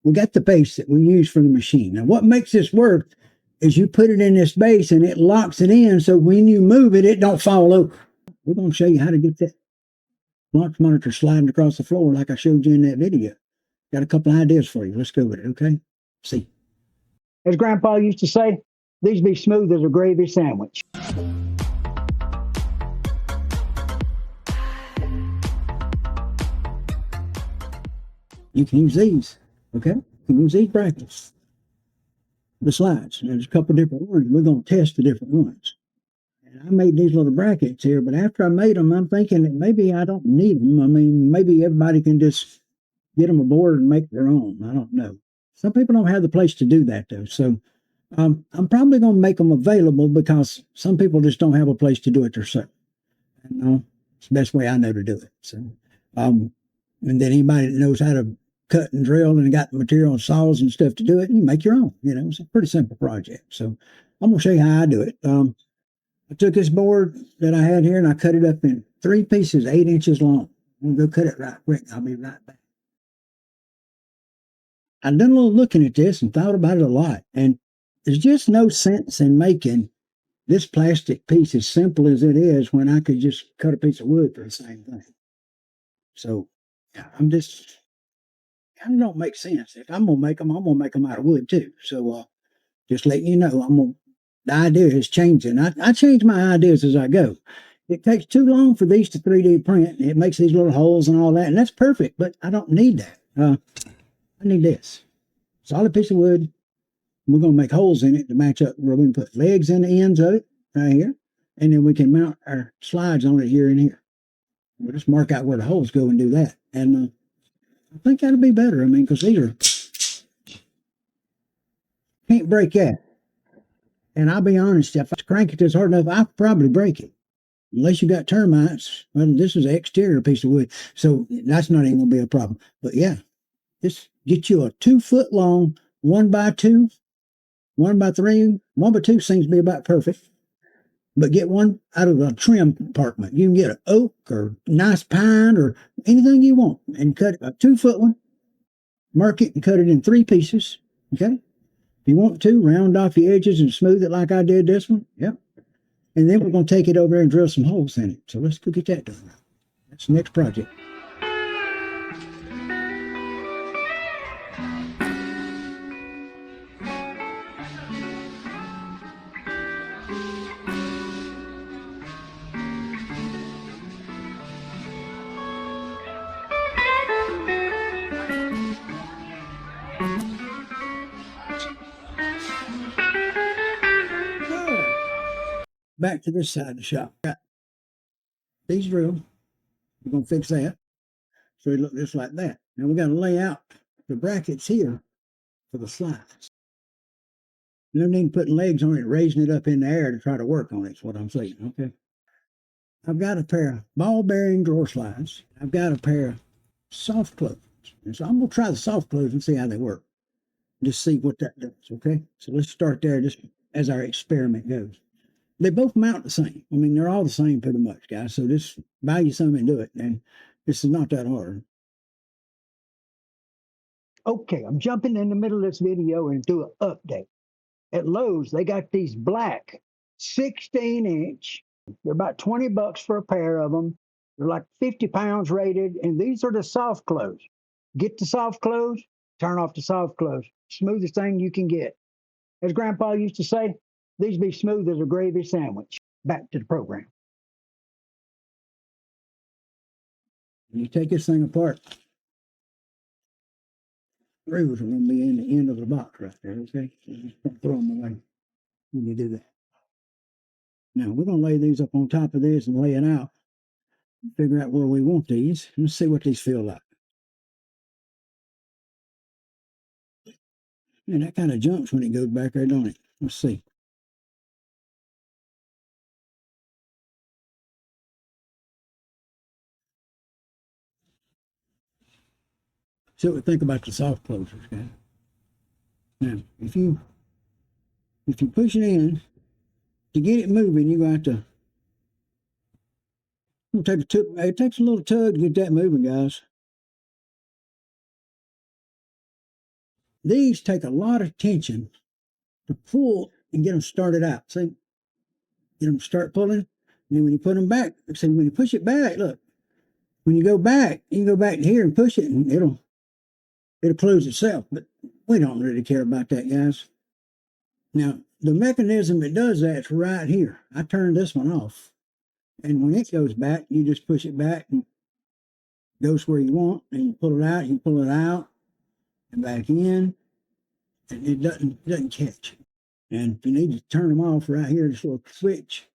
we got the base that we use for the machine. Now, what makes this work is you put it in this base and it locks it in, so when you move it, it don't fall over. We're going to show you how to get that launch monitor sliding across the floor like I showed you in that video. Got a couple ideas for you. Let's go with it, okay? See. As Grandpa used to say, these be smooth as a gravy sandwich. You can use these, okay? You can use these brackets, the slides. There's a couple different ones. We're going to test the different ones. And I made these little brackets here, but after I made them, I'm thinking that maybe I don't need them. I mean, maybe everybody can just get them aboard and make their own. I don't know. Some people don't have the place to do that, though. So I'm probably going to make them available because some people just don't have a place to do it themselves. And it's the best way I know to do it. So, and then anybody that knows how to cut and drill and got the material and saws and stuff to do it, you make your own. You know, it's a pretty simple project. So I'm going to show you how I do it. I took this board that I had here and I cut it up in 3 pieces, 8 inches long. I'm going to go cut it right quick. I'll be right back. I've done a little looking at this and thought about it a lot. And there's just no sense in making this plastic piece as simple as it is when I could just cut a piece of wood for the same thing. So I'm just, kind of don't make sense. If I'm going to make them, I'm going to make them out of wood too. So just letting you know, the idea is changing. I change my ideas as I go. It takes too long for these to 3D print. It makes these little holes and all that, and that's perfect, but I don't need that. I need this. Solid piece of wood. We're going to make holes in it to match up. We're going to put legs in the ends of it right here, and then we can mount our slides on it here and here. We'll just mark out where the holes go and do that. And I think that'll be better. I mean, because these are, can't break that. And I'll be honest, if I crank it this hard enough, I'll probably break it. Unless you got termites. Well, this is an exterior piece of wood, so that's not even going to be a problem. But yeah, this gets you a 2 foot long 1x2, 1x3, 1x2 seems to be about perfect. But get one out of a trim compartment. You can get an oak or nice pine or anything you want and cut a 2 foot one, mark it and cut it in 3 pieces. Okay? If you want to, round off the edges and smooth it like I did this one. Yep. And then we're going to take it over there and drill some holes in it. So let's go get that done. That's the next project. Back to this side of the shop. Got these drilled. We're going to fix that. So it look just like that. Now we got to lay out the brackets here for the slides. No need putting legs on it, raising it up in the air to try to work on it, is what I'm saying. Okay. I've got a pair of ball bearing drawer slides. I've got a pair of soft closes. And so I'm going to try the soft close and see how they work. Just see what that does. Okay. So let's start there just as our experiment goes. They both mount the same. I mean, they're all the same pretty much, guys. So just buy you some and do it. And this is not that hard. Okay, I'm jumping in the middle of this video and do an update. At Lowe's, they got these black 16-inch. They're about $20 for a pair of them. They're like 50 pounds rated. And these are the soft close. Get the soft close, turn off the soft close. Smoothest thing you can get. As Grandpa used to say, these be smooth as a gravy sandwich. Back to the program. You take this thing apart. Screws are going to be in the end of the box right there, okay? So just don't throw them away when you do that. Now, we're going to lay these up on top of this and lay it out. Figure out where we want these. Let's see what these feel like. And that kind of jumps when it goes back there, don't it? Let's see. See what we think about the soft closers, guys. Now, if you push it in, to get it moving, you're going to have to it takes a little tug to get that moving, guys. these take a lot of tension to pull and get them started out. See, get them start pulling, and then when you put them back, see, when you push it back, look, when you go back, you can go back to here and push it, and it'll close itself. But we don't really care about that, guys. Now, the mechanism that does that's right here. I turned this one off. And when it goes back, you just push it back and it goes where you want. And you pull it out, you pull it out and back in. And it doesn't catch. And if you need to turn them off right here, this little switch.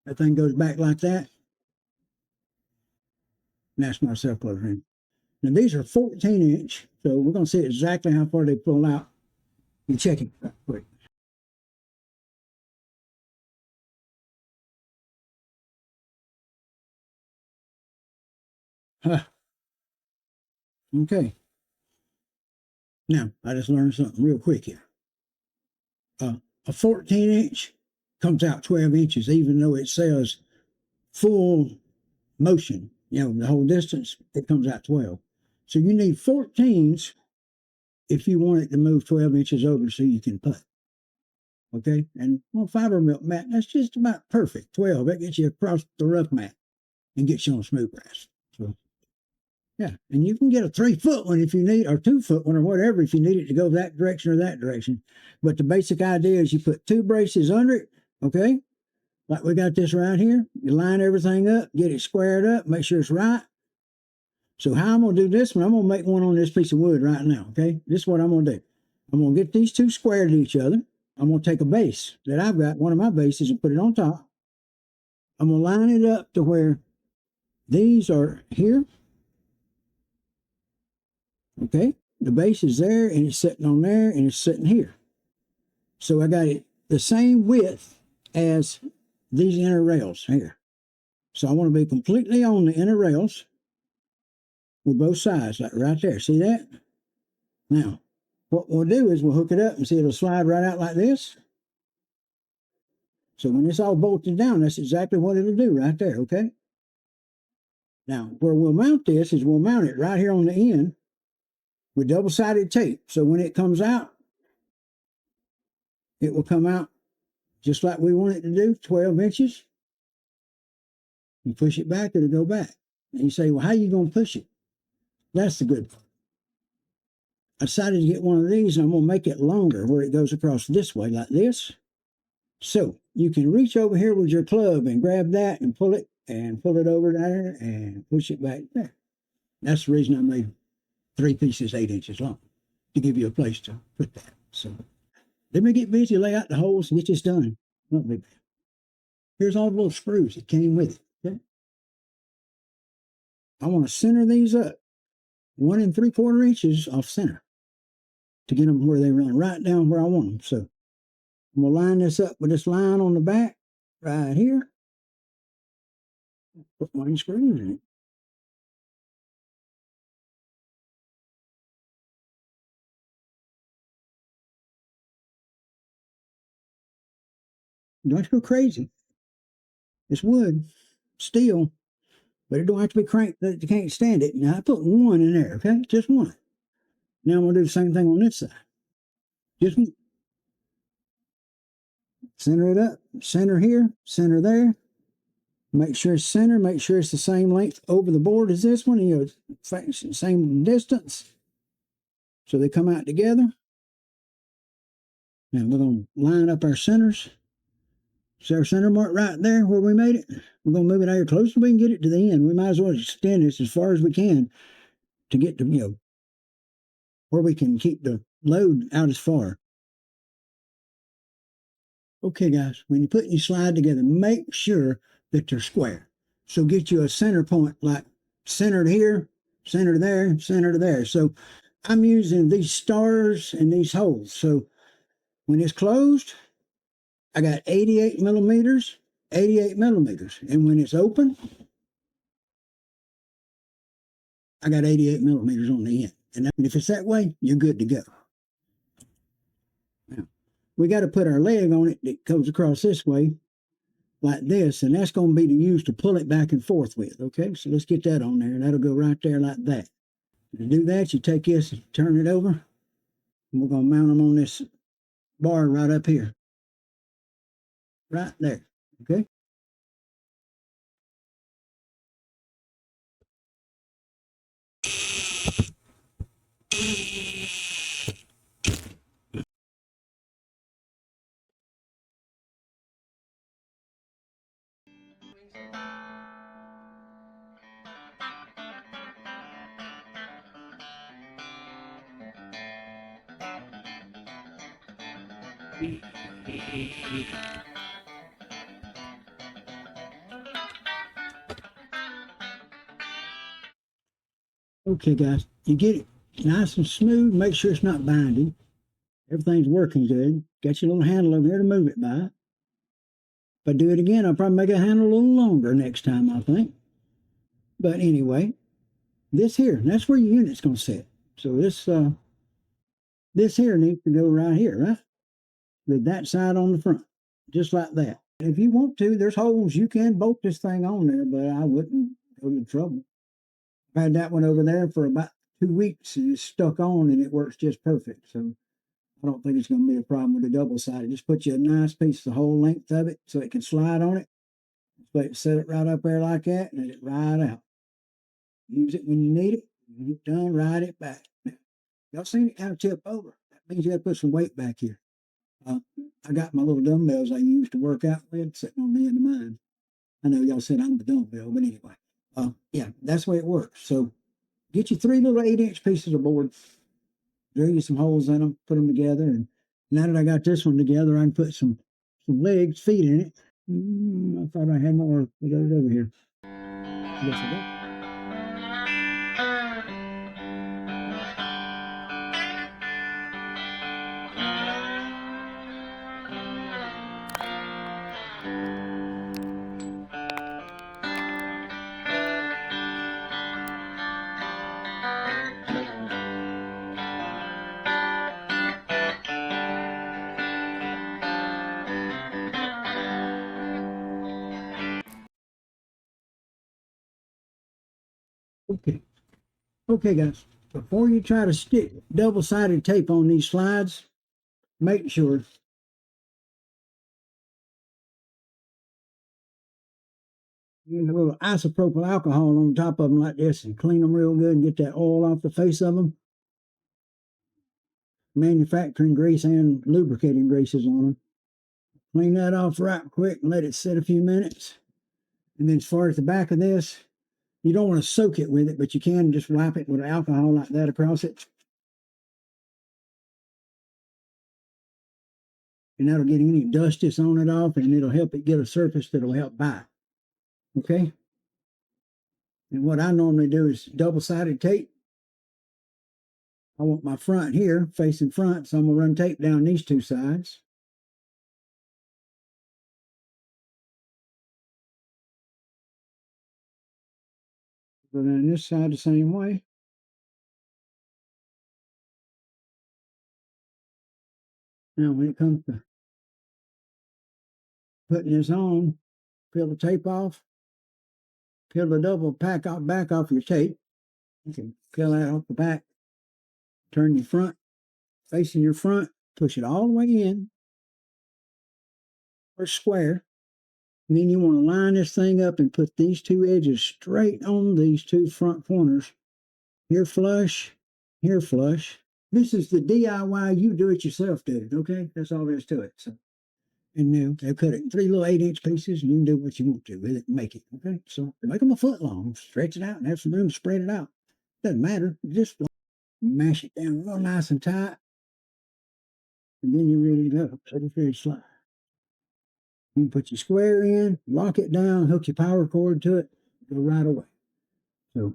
That thing goes back like that. And that's my self-closing ring. Now, these are 14-inch. So we're going to see exactly how far they pull out. You check it right quick. Huh. Okay. Now, I just learned something real quick here. A 14-inch comes out 12 inches, even though it says full motion. You know, the whole distance, it comes out 12. So you need 14s if you want it to move 12 inches over so you can putt. Okay? And on fiber milk mat, that's just about perfect. 12, that gets you across the rough mat and gets you on smooth grass. So, yeah. And you can get a 3-foot one if you need, or 2-foot one or whatever if you need it to go that direction or that direction. But the basic idea is you put 2 braces under it, okay? Like we got this right here. You line everything up, get it squared up, make sure it's right. So how I'm going to do this one, I'm going to make one on this piece of wood right now, okay? This is what I'm going to do. I'm going to get these 2 squared to each other. I'm going to take a base that I've got, one of my bases, and put it on top. I'm going to line it up to where these are here. Okay? The base is there, and it's sitting on there, and it's sitting here. So I got it the same width as these inner rails here. So I want to be completely on the inner rails with both sides, like right there. See that? Now, what we'll do is we'll hook it up and see it'll slide right out like this. So when it's all bolted down, that's exactly what it'll do right there, okay? Now, where we'll mount this is we'll mount it right here on the end with double-sided tape. So when it comes out, it will come out just like we want it to do, 12 inches. You push it back, it'll go back. And you say, well, how are you going to push it? That's the good part. I decided to get one of these, and I'm going to make it longer where it goes across this way like this. So you can reach over here with your club and grab that and pull it over there and push it back there. That's the reason I made 3 pieces 8 inches long, to give you a place to put that. So let me get busy, lay out the holes, and get this done. Not big. Here's all the little screws that came with it. Okay? I want to center these up 1 3/4 inches off center to get them where they run right down where I want them. So I'm going to line this up with this line on the back right here. Put 1 screws in it. You don't have to go crazy. It's wood, steel, but it don't have to be cranked that you can't stand it. Now I put 1 in there, okay? Just 1. Now I'm going to do the same thing on this side. Just 1. Center it up, center here, center there. Make sure it's center, make sure it's the same length over the board as this one, you know, same distance. So they come out together. Now we're going to line up our centers. See our center mark right there where we made it? We're going to move it out here close so we can get it to the end. We might as well extend this as far as we can to get to, you know, where we can keep the load out as far. Okay, guys, when you put your slide together, make sure that they're square. So get you a center point, like centered here, center there, center there. So I'm using these stars and these holes. So when it's closed, I got 88 millimeters, 88 millimeters. And when it's open, I got 88 millimeters on the end. And if it's that way, you're good to go. Now, we got to put our leg on it that goes across this way, like this, and that's going to be used to pull it back and forth with, okay? So let's get that on there, and that'll go right there like that. To do that, you take this and turn it over, and we're going to mount them on this bar right up here. Right there. Okay? Okay, guys, you get it nice and smooth. Make sure it's not binding. Everything's working good. Got your little handle over here to move it by. If I do it again, I'll probably make a handle a little longer next time, I think. But anyway, this here, that's where your unit's going to sit. So this here needs to go right here, right? With that side on the front, just like that. If you want to, there's holes. You can bolt this thing on there, but I wouldn't go to trouble. I had that one over there for about 2 weeks and it's stuck on and it works just perfect. So I don't think it's going to be a problem with the double sided. Just put you a nice piece the whole length of it so it can slide on it. Set it right up there like that and let it ride out. Use it when you need it. When you're done, ride it back. Y'all seen it kind of tip over. That means you have to put some weight back here. I got my little dumbbells I used to work out with sitting on the end of mine. I know y'all said I'm the dumbbell, but anyway. Yeah, that's the way it works. So get you 3 little 8-inch pieces of board, drill you some holes in them, put them together, and now that I got this one together, I can put some legs, feet in it. I thought I had more. We got it over here. Yes, I do. Okay, guys. Before you try to stick double-sided tape on these slides, make sure you get a little isopropyl alcohol on top of them like this and clean them real good and get that oil off the face of them. Manufacturing grease and lubricating greases on them. Clean that off right quick and let it sit a few minutes. And then as far as the back of this, you don't want to soak it with it, but you can just wipe it with alcohol like that across it. And that'll get any dust that's on it off, and it'll help it get a surface that'll help bite. Okay? And what I normally do is double-sided tape. I want my front here facing front, so I'm going to run tape down these 2 sides. Go down this side the same way. Now, when it comes to putting this on, peel the tape off, peel the double back off your tape. You can peel that off the back, turn your front, facing your front, push it all the way in, or square. And then you want to line this thing up and put these 2 edges straight on these 2 front corners. Here flush, here flush. This is the DIY, you do it yourself did it, okay? That's all there is to it. So, and now they cut it in 3 little 8-inch pieces, and you can do what you want to with it and make it, okay? So make them a foot long, stretch it out, and have some room to spread it out. Doesn't matter, just mash it down real nice and tight, and then you're ready to go. So it's very slide. You can put your square in, lock it down, hook your power cord to it, go right away. So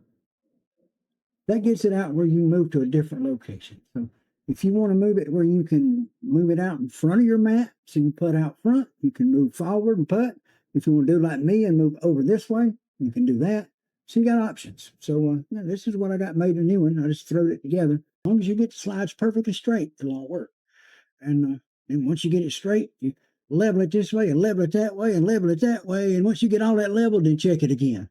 that gets it out where you can move to a different location. So if you want to move it where you can move it out in front of your mat, so you put out front, you can move forward and put. If you want to do like me and move over this way, you can do that. So you got options. So yeah, this is what I got made a new one. I just threw it together. As long as you get the slides perfectly straight, it'll all work. And once you get it straight, you level it this way and level it that way and level it that way. And once you get all that leveled, then check it again.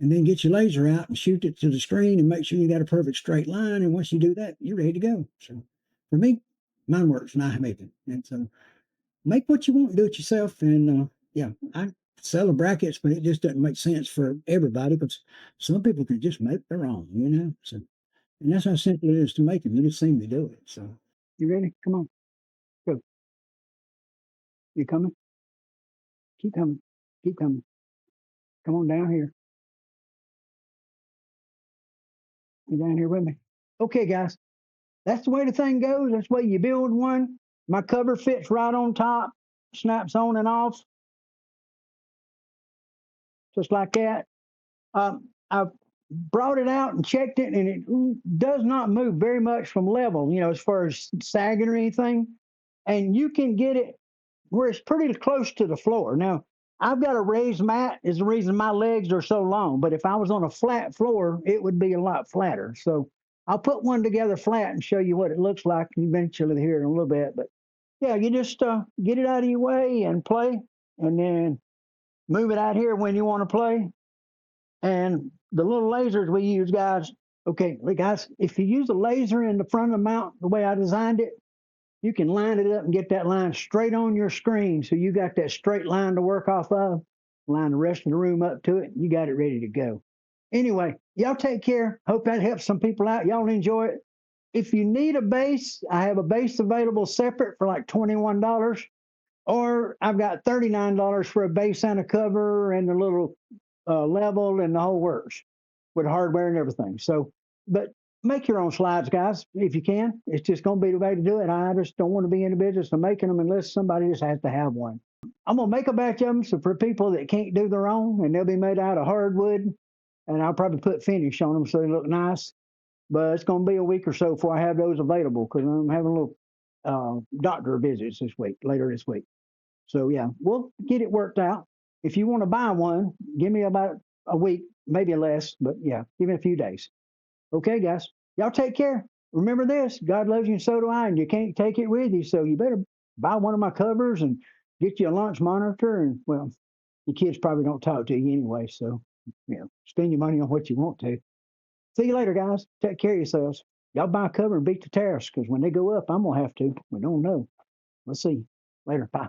and then get your laser out and shoot it to the screen and make sure you got a perfect straight line. And once you do that, you're ready to go. So for me, mine works and I make it. And so make what you want, do it yourself. And yeah, I sell the brackets, but it just doesn't make sense for everybody because some people can just make their own, you know. So, and that's how simple it is to make them. You just seem to do it. So, you ready? Come on, go. You coming? Keep coming. Keep coming. Come on down here. You down here with me? Okay, guys. That's the way the thing goes. That's the way you build one. My cover fits right on top, snaps on and off, just like that. I've brought it out and checked it, and it does not move very much from level, as far as sagging or anything. And you can get it where it's pretty close to the floor. Now, I've got a raised mat is the reason my legs are so long. But if I was on a flat floor, it would be a lot flatter. So I'll put one together flat and show you what it looks like eventually here in a little bit. But yeah, you just get it out of your way and play, and then move it out here when you want to play. And the little lasers we use, guys, okay, guys, if you use a laser in the front of the mount the way I designed it, you can line it up and get that line straight on your screen. So you got that straight line to work off of, line the rest of the room up to it, and you got it ready to go. Anyway, y'all take care. Hope that helps some people out. Y'all enjoy it. If you need a base, I have a base available separate for like $21. Or I've got $39 for a base and a cover and a little level and the whole works with hardware and everything. So, but make your own slides, guys, if you can. It's just going to be the way to do it. I just don't want to be in the business of making them unless somebody just has to have one. I'm going to make a batch of them so for people that can't do their own, and they'll be made out of hardwood, and I'll probably put finish on them so they look nice. But it's going to be a week or so before I have those available because I'm having a little doctor visits later this week. So yeah, we'll get it worked out. If you want to buy one, give me about a week, maybe less, but yeah, give me a few days. Okay, guys, y'all take care. Remember this, God loves you and so do I, and you can't take it with you. So you better buy one of my covers and get you a launch monitor. And well, your kids probably don't talk to you anyway. So, spend your money on what you want to. See you later, guys. Take care of yourselves. Y'all buy a cover and beat the tariffs because when they go up, I'm going to have to. We don't know. Let's see. Later. Bye.